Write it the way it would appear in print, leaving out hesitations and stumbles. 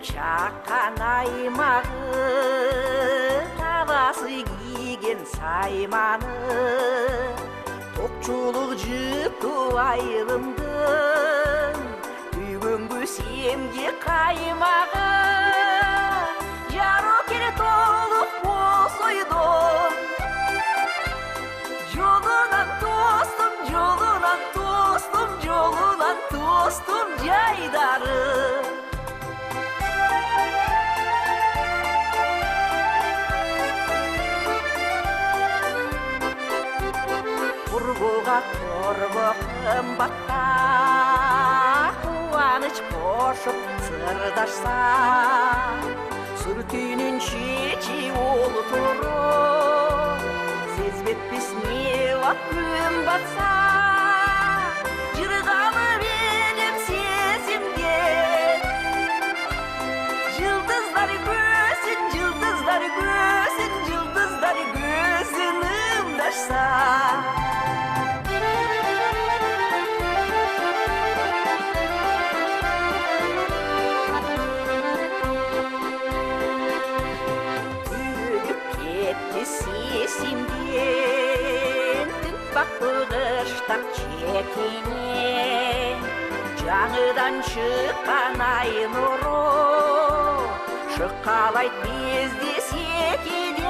чаккан аймагы, табасы кийген сайманы, токчулук жыптуу айылымдын күйгөнгү семге каймагы, жароо келе толуп босойдон жолунан тостум, жолунан тостум, жолунан тостум жайдары. Турбуга торбо кымбатта, кубаныч кошуп сырдашса, сүртүнүн чечи олтуруп, сезбеппиз не вак күн батса, жыргалы белем сезимге, жылдыздар көзүн, жылдыздар көзүн, жылдыздар көзүн ымдашса. Сесимден тынпақты кыштак четине, жаңыдан чыккан ай нуру шыккалайт бизди секиден.